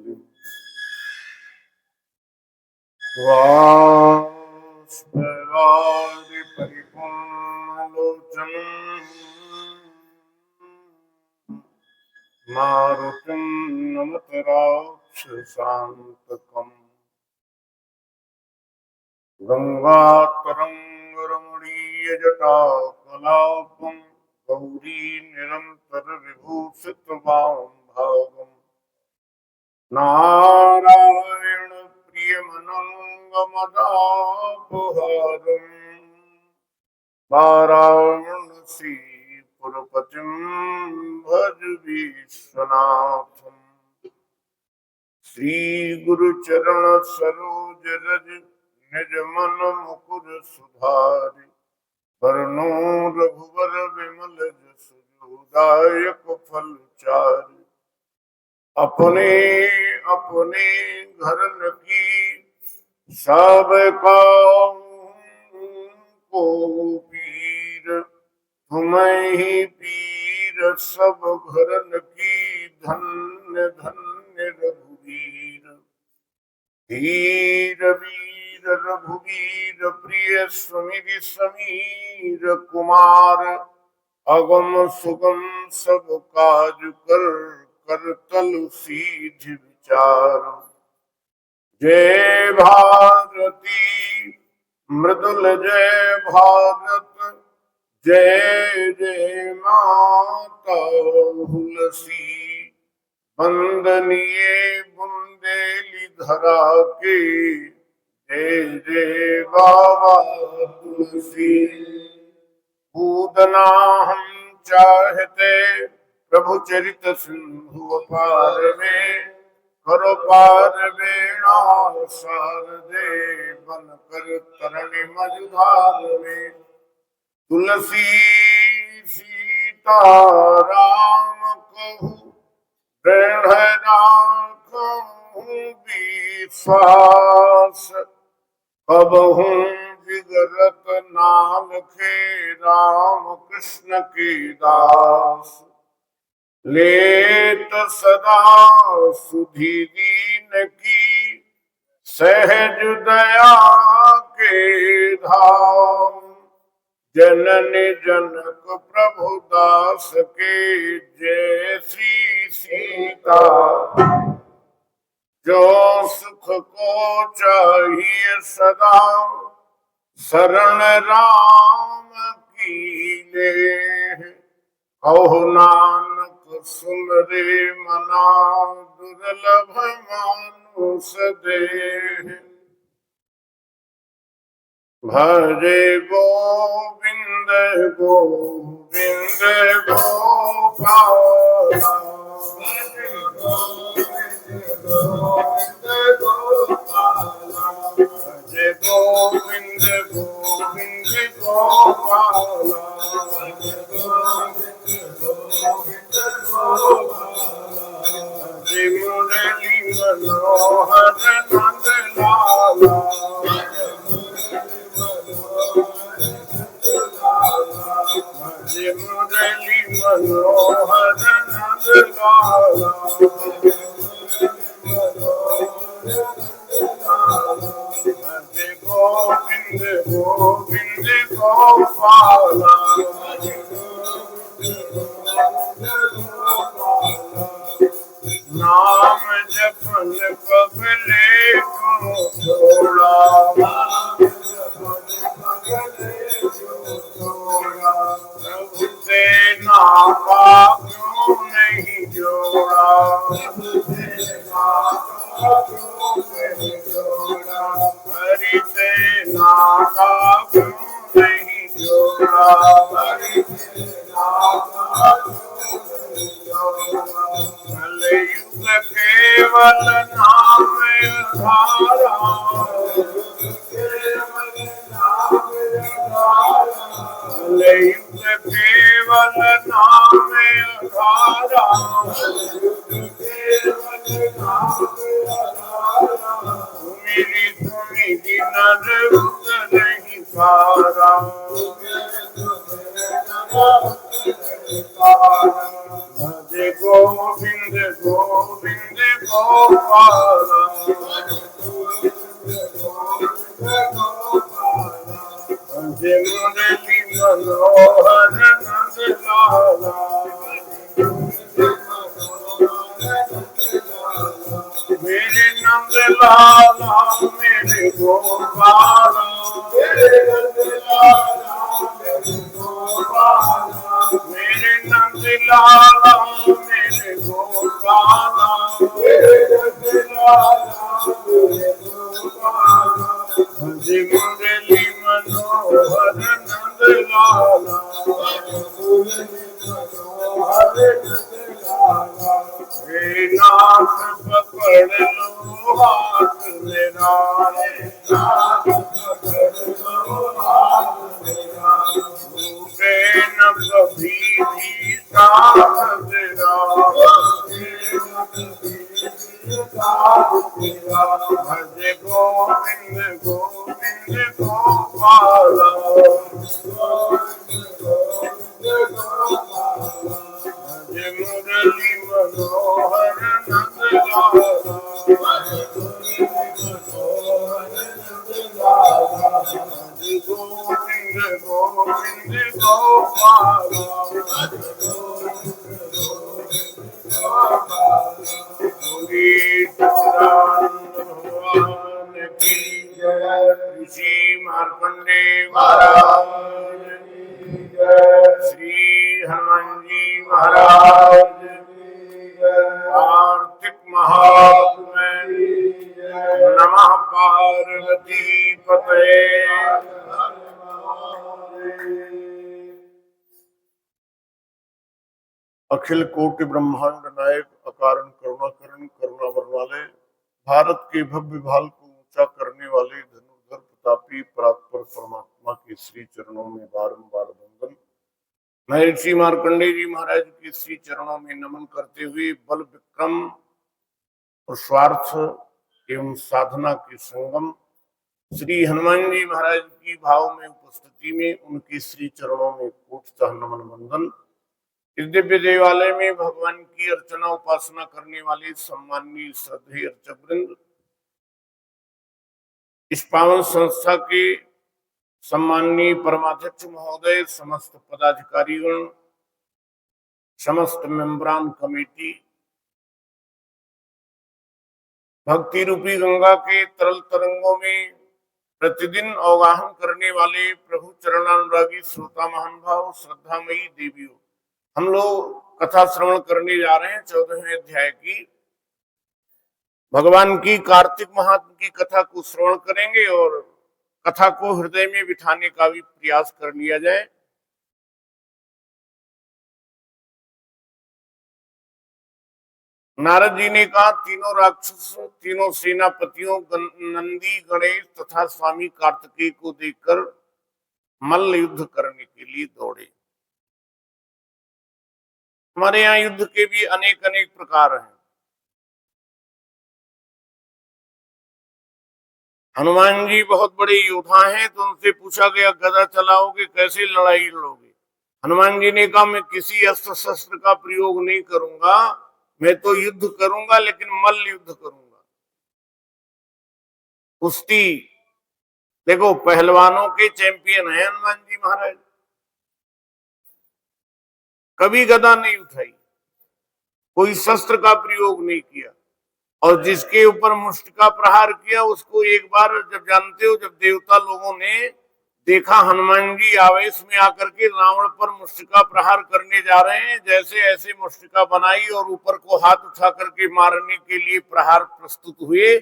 कलिं वाष्पवारि परिपूर्णलोचनं मारुतिं नमत राक्षसान्तकम् गंगातरंगरमणीयजटाकलापं गौरी निरन्तरविभूषितवामभागम् नारायण प्रियमनङ्गमदापहारम् वाराणसीपुरपतिं भज विश्वनाथम् श्रीगुरुचरण सरोज रज निज मन मुकुर सुधारि वरनो रघुवर विमल जसु दायक फल चारि अपने अपने घर की सब काम को पीर तुम्हें ही पीर सब घरन की धन्य धन्य रघुवीर वीर वीर रघुवीर प्रिय समिति समीर कुमार अगम सुगम सब काज कर तलु सीध विचार जय भारती मृदुल जय भारत जय जय माता हुलसी वंदनीय बुंदेली धरा के जय जय बाबा तुलसी पूतना हम चाहते प्रभु चरित सिंधु पार में करो पार बेड़ा सार दे बन कर तरणी मझधार में तुलसी सीता राम कहूँ प्रेम राखूं विश्वास अब हूँ विगरत नाम के राम कृष्ण के दास लेत सदा सुधि दीन की सहज दया के धाम जननी जनक प्रभु दास के जय श्री सीता जो सुख को चाहिए सदा शरण राम की ले कहो नानक सुन रे मना दुर्लभ मानुष देह भजे गोविंद गोविंद गोपाल भजे गोविंद गोपाल भजे गोविंद गोविंद गोपाल भजे गोविंद गोविंद गोपाल भजे मुरली मनोहर नंद लाला भजे मुरली मनोहर नंद लाला भजे गोविंद गोविंद गोपाल नाम जपन पगले को छोड़ा प्रभु से नाता क्यों नहीं जोड़ा हरि से नाता क्यों नहीं जोड़ा कलयुग केवल नाम आधारा कलयुग केवल नाम आधारा मेरी तुम्हें नर नहीं पारा भजे गोविंद गोविंद गोपाला भजे मुरली मनोहर नंद लाला मेरे नंद लाला मेरे गोपाला मेरे नंद लाला मेरे गोपाला मेरे नंद लाला मेरे गोपाला मेरे नंद लाला मेरे गोपाला भजे मुरली मनोहर नंद लाला हे नाथ पकड़ लो हाथ मेरा नाथ पकड़ लो हाथ मेरा टूटे न कभी भी साथ तेरा भजे गोविंद गोविंद गोपाला भजे मुरली मनोहर नंद लाला भजे गोविंद गोविंद गोपाला भगवान की जय ऋषि मार्कंडे महाराज की जय श्री हनुमान जी महाराज की जय कार्तिक महात्म्य नमः पार्वती पतये अखिल कोटि ब्रह्मांड नायक अकारण करुणाकरण करुणा बरवाले भारत के भव्य भाल को ऊंचा करने वाले धनुर्धर प्रतापी परात्पर परमात्मा के श्री चरणों में बारंबार वंदन। मैं ऋषि मार्कंडे जी महाराज के श्री चरणों में नमन करते हुए बल विक्रम और स्वार्थ एवं साधना के संगम श्री हनुमान जी महाराज की भाव में उपस्थिति में उनके श्री चरणों में कोटतः नमन वंदन। इस दिव्य देवालय में भगवान की अर्चना उपासना करने वाले सम्माननीय श्रद्धेय अर्चकवृंद, इस पावन संस्था के सम्माननीय परमाध्यक्ष महोदय, समस्त पदाधिकारीगण, समस्त मेंबरान कमेटी, भक्ति रूपी गंगा के तरल तरंगों में प्रतिदिन अवगाहन करने वाले प्रभु चरणानुरागी श्रोता महानुभाव, श्रद्धामयी देवियों, हम लोग कथा श्रवण करने जा रहे हैं 14वें अध्याय की। भगवान की कार्तिक महात्म की कथा को श्रवण करेंगे और कथा को हृदय में बिठाने का भी प्रयास कर लिया जाए। नारद जी ने कहा, तीनों राक्षस, तीनों सेनापतियों नंदी, गणेश तथा स्वामी कार्तिकेय को देखकर मल्ल युद्ध करने के लिए दौड़े। हमारे यहाँ युद्ध के भी अनेक अनेक प्रकार हैं। हनुमान जी बहुत बड़े योद्धा हैं, तो उनसे पूछा गया गदा चलाओगे, कैसे लड़ाई लड़ोगे? हनुमान जी ने कहा, मैं किसी अस्त्र शस्त्र का प्रयोग नहीं करूंगा, मैं तो युद्ध करूंगा, लेकिन मल्ल युद्ध करूंगा। कुश्ती, देखो पहलवानों के चैंपियन है हनुमान जी महाराज। कभी गदा नहीं उठाई, कोई शस्त्र का प्रयोग नहीं किया, और जिसके ऊपर मुष्ट का प्रहार किया उसको एक बार, जब जानते हो, जब देवता लोगों ने देखा हनुमान जी आवेश में आकर के रावण पर मुष्ट का प्रहार करने जा रहे हैं, जैसे ऐसे मुष्टिका बनाई और ऊपर को हाथ उठा करके मारने के लिए प्रहार प्रस्तुत हुए।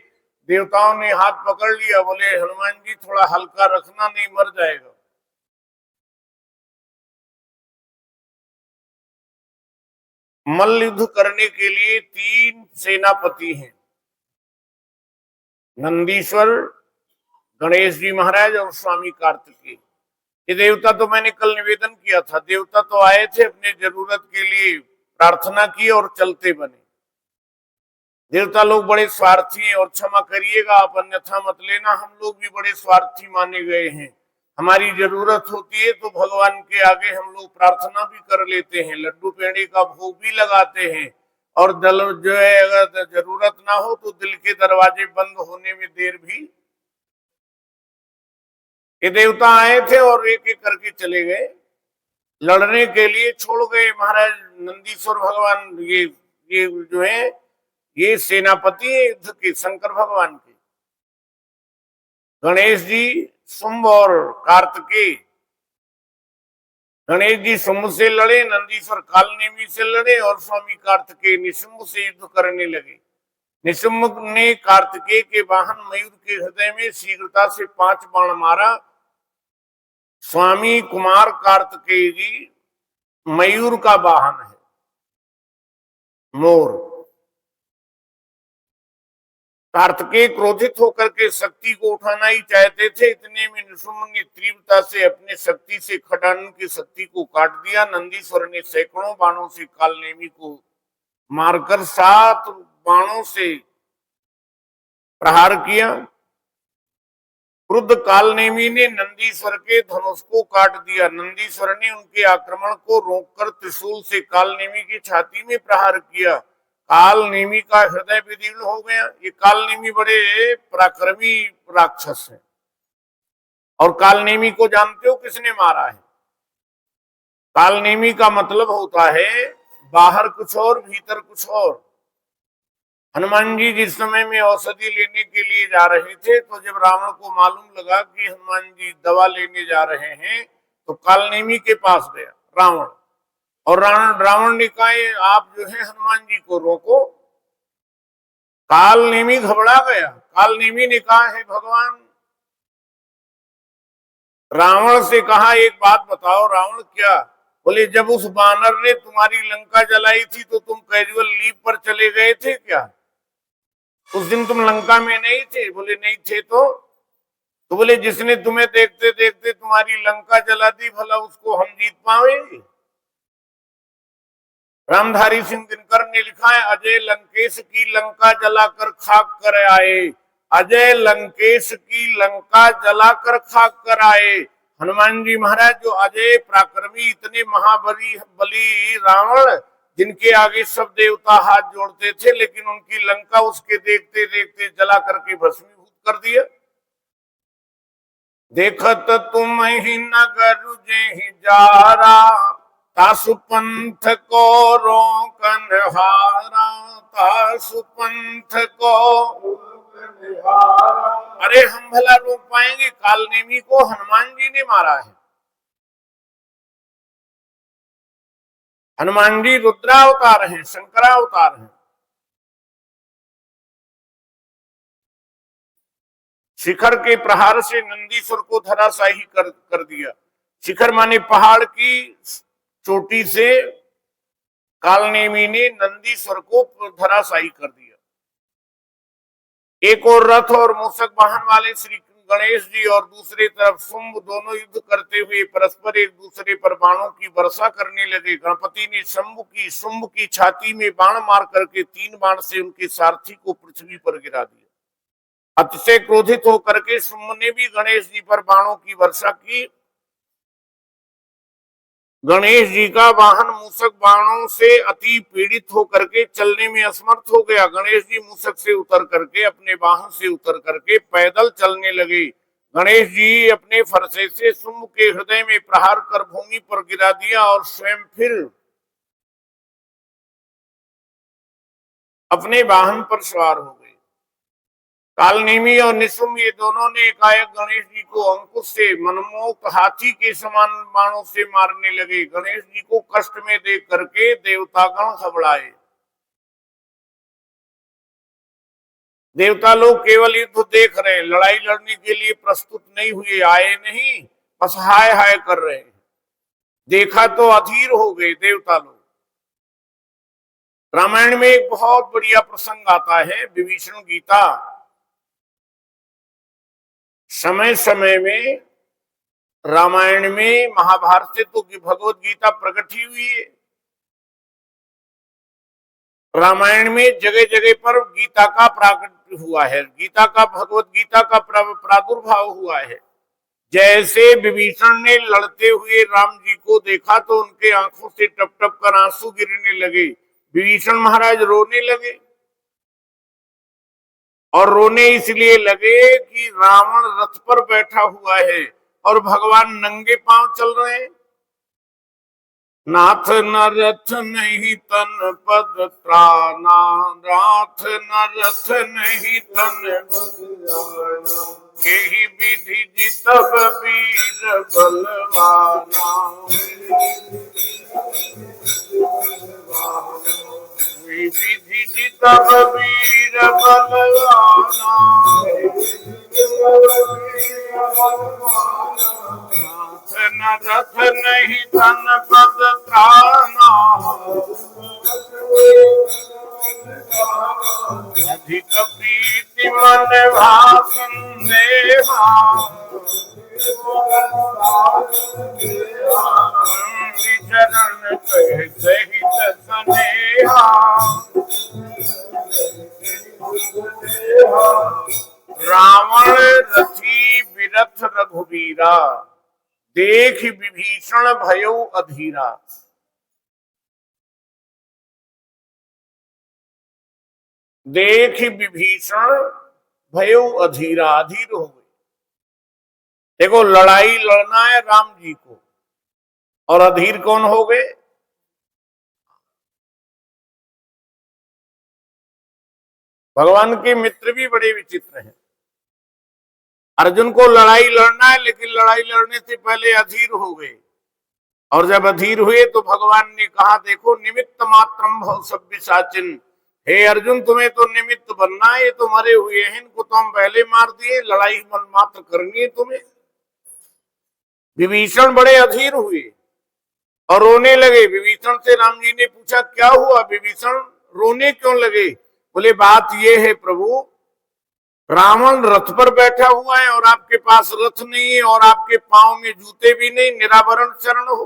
देवताओं ने हाथ पकड़ लिया, बोले हनुमान जी थोड़ा हल्का रखना, नहीं मर जाएगा। मल्ल युद्ध करने के लिए 3 सेनापति हैं, नंदीश्वर, गणेश जी महाराज और स्वामी कार्तिकेय। ये देवता तो मैंने कल निवेदन किया था, देवता तो आए थे, अपने जरूरत के लिए प्रार्थना की और चलते बने। देवता लोग बड़े स्वार्थी हैं, और क्षमा करिएगा आप, अन्यथा मत लेना, हम लोग भी बड़े स्वार्थी माने गए हैं। हमारी जरूरत होती है तो भगवान के आगे हम लोग प्रार्थना भी कर लेते हैं, लड्डू पेड़े का भोग भी लगाते हैं, और दल जो है अगर जरूरत ना हो तो दिल के दरवाजे बंद होने में देर भी। ये देवता आए थे और एक एक करके चले गए, लड़ने के लिए छोड़ गए महाराज नंदीश्वर भगवान। ये जो है ये सेनापति है युद्ध के, शंकर भगवान के। गणेश जी शुंभ और कार्तिकेय। गणेश जी शुंभ से लड़े, नंदीश्वर कालनेमी से लड़े और स्वामी कार्तिकेय निशुंभ से युद्ध करने लगे। निशुंभ ने कार्तिकेय के वाहन मयूर के हृदय में शीघ्रता से 5 बाण मारा। स्वामी कुमार कार्तिकेय जी मयूर का वाहन है, मोर। कार्तिकेय क्रोधित होकर के शक्ति को उठाना ही चाहते थे, इतने में निशुंभ ने तीव्रता से अपने शक्ति से खडानन की शक्ति को काट दिया। नंदीश्वर ने सैकड़ों बाणों से कालनेमी को मारकर 7 बाणों से प्रहार किया। क्रुद्ध कालनेमी ने नंदीश्वर के धनुष को काट दिया। नंदीश्वर ने उनके आक्रमण को रोककर त्रिशूल से कालनेमी की छाती में प्रहार किया। कालनेमी का हृदय विदीर्ण हो गया। ये कालनेमी बड़े पराक्रमी राक्षस हैं। और कालनेमी को जानते हो किसने मारा है? कालनेमी का मतलब होता है बाहर कुछ और भीतर कुछ और। हनुमान जी जिस समय में औषधि लेने के लिए जा रहे थे, तो जब रावण को मालूम लगा कि हनुमान जी दवा लेने जा रहे हैं, तो कालनेमी के पास गया रावण। और रावण ने कहा आप जो है हनुमान जी को रोको। कालनेमी घबरा गया। कालनेमी ने कहा है भगवान, रावण से कहा एक बात बताओ। रावण क्या? बोले जब उस बानर ने तुम्हारी लंका जलाई थी तो तुम कैजुअल लीव पर चले गए थे क्या? उस दिन तुम लंका में नहीं थे? बोले नहीं थे। तो बोले जिसने तुम्हें देखते देखते तुम्हारी लंका जला दी, भला उसको हम जीत पाएंगे? रामधारी सिंह दिनकर ने लिखा है, अजय लंकेश की लंका जलाकर खाक कर आए। अजय लंकेश की लंका जलाकर खाक कर आए। हनुमान जी महाराज जो अजय पराक्रमी, इतने महाबली रावण, जिनके आगे सब देवता हाथ जोड़ते थे, लेकिन उनकी लंका उसके देखते देखते जला करके भस्मीभूत कर दिया। देखत तुम ही नगर जे जारा, तासु पंथ को रोकन हारा। तासु पंथ को अरे हम भला रोक पाएंगे? कालनेमी को हनुमान जी ने मारा है। हनुमान जी रुद्रावतार हैं, शंकरावतार हैं। शिखर के प्रहार से नंदीश्वर को धराशाही कर दिया। शिखर माने पहाड़ की चोटी से कालनेमी ने नंदीश्वर को धराशाही कर दिया। एक और रथ और मूषक वाहन वाले श्री गणेश जी और दूसरी तरफ शुंभ दोनों युद्ध करते हुए परस्पर एक दूसरे पर बाणों की वर्षा करने लगे। गणपति ने शुंभ की छाती में बाण मार करके 3 बाण से उनके सारथी को पृथ्वी पर गिरा दिया। अतिशय क्रोधित होकर के शुंभ ने भी गणेश जी पर बाणों की वर्षा की। गणेश जी का वाहन मूषक बाणों से अति पीड़ित होकर के चलने में असमर्थ हो गया। गणेश जी मूषक से उतर करके, अपने वाहन से उतर करके पैदल चलने लगे। गणेश जी अपने फरसे से शुंभ के हृदय में प्रहार कर भूमि पर गिरा दिया और स्वयं फिर अपने वाहन पर सवार हो गए। कालनेमी और निशुंभ ये दोनों ने एकाएक गणेश जी को अंकुश से मनमोहक हाथी के समान बाणों से मारने लगे। गणेश जी को कष्ट में देख करके देवतागण घबराए। देवता लोग केवल युद्ध देख रहे हैं, लड़ाई लड़ने के लिए प्रस्तुत नहीं हुए, आए नहीं, बस हाय हाय कर रहे हैं। देखा तो अधीर हो गए देवता लोग। रामायण में एक बहुत बढ़िया प्रसंग आता है, विभीषण गीता। समय समय में रामायण में, महाभारत से तो भगवत गीता प्रकट ही हुई है। रामायण में जगह जगह पर गीता का प्राकट्य हुआ है, गीता का, भगवत गीता का प्रादुर्भाव हुआ है। जैसे विभीषण ने लड़ते हुए राम जी को देखा तो उनके आंखों से टप टप कर आंसू गिरने लगे। विभीषण महाराज रोने लगे, और रोने इसलिए लगे कि रावण रथ पर बैठा हुआ है और भगवान नंगे पांव चल रहे हैं। नाथ न रथ नहीं तन पद त्राना, नाथ न रथ नहीं तन केहि विधि जितब वीर बलवाना, विधि जितब वीर बलवाना, नाथ न रथ नहीं तन पद त्राना, अधिक प्रीति मन भाषण देहा, चरण कह सहित स्नेहा, रावण रथी विरथ रघुबीरा, देख विभीषण भयो अधीरा। देख विभीषण भयो अधीरा, अधीर हो गए। देखो, लड़ाई लड़ना है राम जी को, और अधीर कौन हो गए? भगवान के मित्र भी बड़े विचित्र हैं। अर्जुन को लड़ाई लड़ना है, लेकिन लड़ाई लड़ने से पहले अधीर हो गए, और जब अधीर हुए तो भगवान ने कहा, देखो निमित्त मात्रम भव सभ्य साचिन, हे अर्जुन तुम्हें तो निमित्त बनना है, ये तो मरे हुए हैं, इनको तो हम पहले मार दिए, लड़ाई मन मात्र करनी है तुम्हें। विभीषण बड़े अधीर हुए और रोने लगे। विभीषण से राम जी ने पूछा, क्या हुआ विभीषण, रोने क्यों लगे? बोले, बात ये है प्रभु, रावण रथ पर बैठा हुआ है और आपके पास रथ नहीं है, और आपके पांव में जूते भी नहीं, निरावरण चरण हो।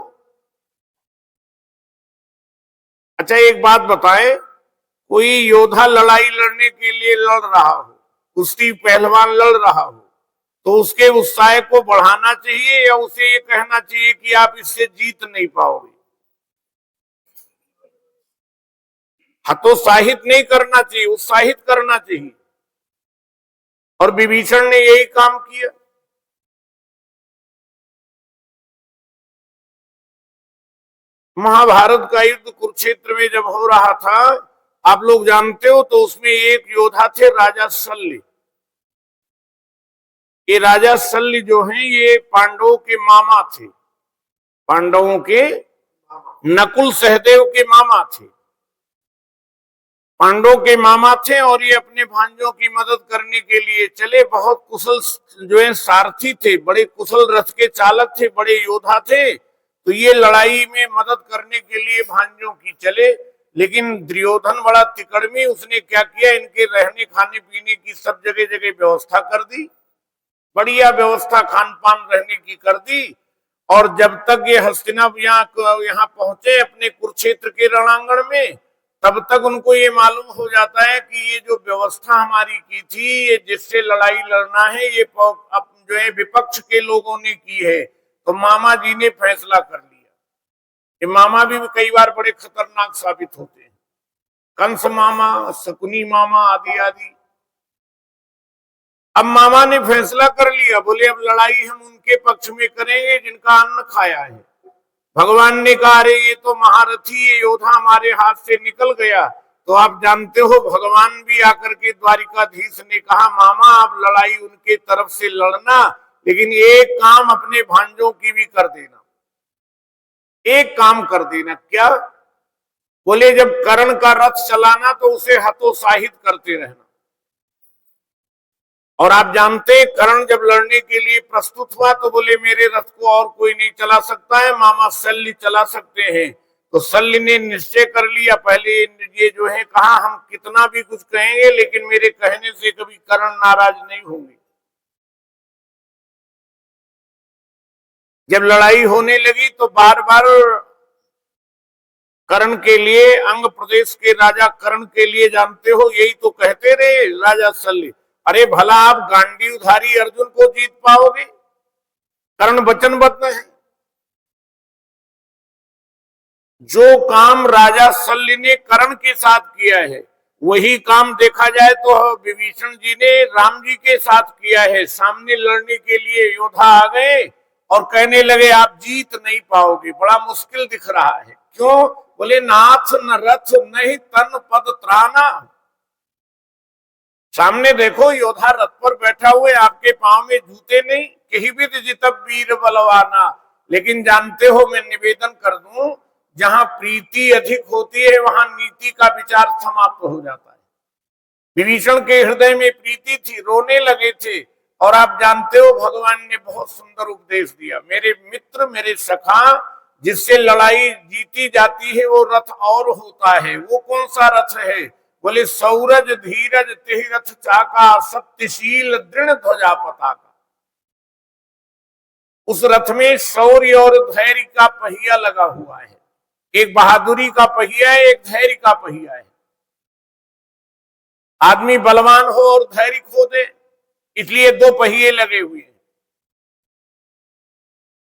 अच्छा, एक बात बताएं, कोई योद्धा लड़ाई लड़ने के लिए लड़ रहा हो, कुश्ती पहलवान लड़ रहा हो, तो उसके उत्साह को बढ़ाना चाहिए या उसे ये कहना चाहिए कि आप इससे जीत नहीं पाओगे? हतोत्साहित नहीं करना चाहिए, उत्साहित करना चाहिए। और विभीषण ने यही काम किया। महाभारत का युद्ध कुरुक्षेत्र में जब हो रहा था, आप लोग जानते हो, तो उसमें एक योद्धा थे राजा शल्य। ये राजा शल्य जो हैं, ये पांडवों के मामा थे, पांडवों के नकुल सहदेव के मामा थे, पांडवों के मामा थे, और ये अपने भांजों की मदद करने के लिए चले। बहुत कुशल जो है सारथी थे, बड़े कुशल रथ के चालक थे, बड़े योद्धा थे, तो ये लड़ाई में मदद करने के लिए भांजों की चले। लेकिन दुर्योधन बड़ा तिकड़मी, उसने क्या किया, इनके रहने खाने पीने की सब जगह जगह व्यवस्था कर दी, बढ़िया व्यवस्था खान पान रहने की कर दी। और जब तक ये हस्तिनापुर यहाँ पहुंचे अपने कुरुक्षेत्र के रणांगण में, तब तक उनको ये मालूम हो जाता है कि ये जो व्यवस्था हमारी की थी, ये जिससे लड़ाई लड़ना है, ये जो है विपक्ष के लोगों ने की है। तो मामा जी ने फैसला कर लिया। ये मामा भी कई बार बड़े खतरनाक साबित होते हैं, कंस मामा, शकुनी मामा आदि आदि। अब मामा ने फैसला कर लिया, बोले अब लड़ाई हम उनके पक्ष में करेंगे जिनका अन्न खाया है। भगवान ने कहा, अरे ये तो महारथी, ये योद्धा हमारे हाथ से निकल गया। तो आप जानते हो, भगवान भी आकर के द्वारिकाधीश ने कहा, मामा आप लड़ाई उनके तरफ से लड़ना, लेकिन एक काम अपने भांजों की भी कर देना, एक काम कर देना। क्या? बोले, जब कर्ण का रथ चलाना तो उसे हतोत्साहित करते रहना। और आप जानते, कर्ण जब लड़ने के लिए प्रस्तुत हुआ तो बोले, मेरे रथ को और कोई नहीं चला सकता है, मामा शल्य चला सकते हैं। तो शल्य ने निश्चय कर लिया, पहले ये जो है कहा, हम कितना भी कुछ कहेंगे, लेकिन मेरे कहने से कभी कर्ण नाराज नहीं होंगे। जब लड़ाई होने लगी तो बार बार कर्ण के लिए, अंग प्रदेश के राजा कर्ण के लिए, जानते हो, यही तो कहते रहे राजा शल्य, अरे भला आप गांडीवधारी अर्जुन को जीत पाओगे? कर्ण वचनबद्ध है। जो काम राजा शल्य ने कर्ण के साथ किया है वही काम देखा जाए तो विभीषण जी ने राम जी के साथ किया है। सामने लड़ने के लिए योद्धा आ गए और कहने लगे आप जीत नहीं पाओगे, बड़ा मुश्किल दिख रहा है। क्यों? बोले नाथ न रथ नहीं तन पद त्राना। सामने देखो योद्धा रथ पर बैठा हुए, आपके पांव में जूते नहीं, कहीं भी जितब वीर बलवाना। लेकिन जानते हो, मैं निवेदन कर दूं, जहां प्रीति अधिक होती है वहां नीति का विचार समाप्त हो जाता है। विभीषण के हृदय में प्रीति थी, रोने लगे थे। और आप जानते हो भगवान ने बहुत सुंदर उपदेश दिया, मेरे मित्र मेरे सखा, जिससे लड़ाई जीती जाती है वो रथ और होता है। वो कौन सा रथ है? बोले सौरज धीरज तेहि रथ चाका, सत्यशील दृढ़ ध्वजा पताका। उस रथ में शौर्य और धैर्य का पहिया लगा हुआ है। एक बहादुरी का पहिया है, एक धैर्य का पहिया है। आदमी बलवान हो और धैर्य खो दे, इसलिए दो पहिए लगे हुए हैं।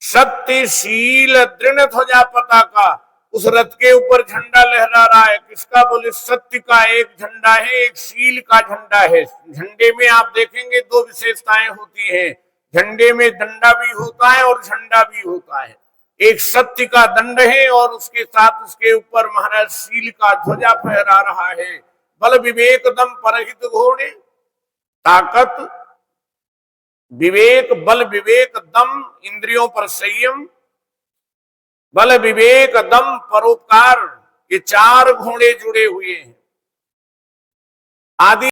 सत्यशील दृढ़ ध्वजा पताका, उस रथ के ऊपर झंडा लहरा रहा है। किसका? बोले सत्य का एक झंडा है, एक शील का झंडा है। झंडे में आप देखेंगे दो विशेषताएं होती हैं, झंडे में डंडा भी होता है और झंडा भी होता है। एक सत्य का दंड है और उसके साथ उसके ऊपर महाराज शील का ध्वजा फहरा रहा है। बल विवेक दम परहित घोड़े, ताकत विवेक, बल विवेक दम इंद्रियों पर संयम, बल विवेक दम परोपकार, ये चार घोड़े जुड़े हुए हैं। आदि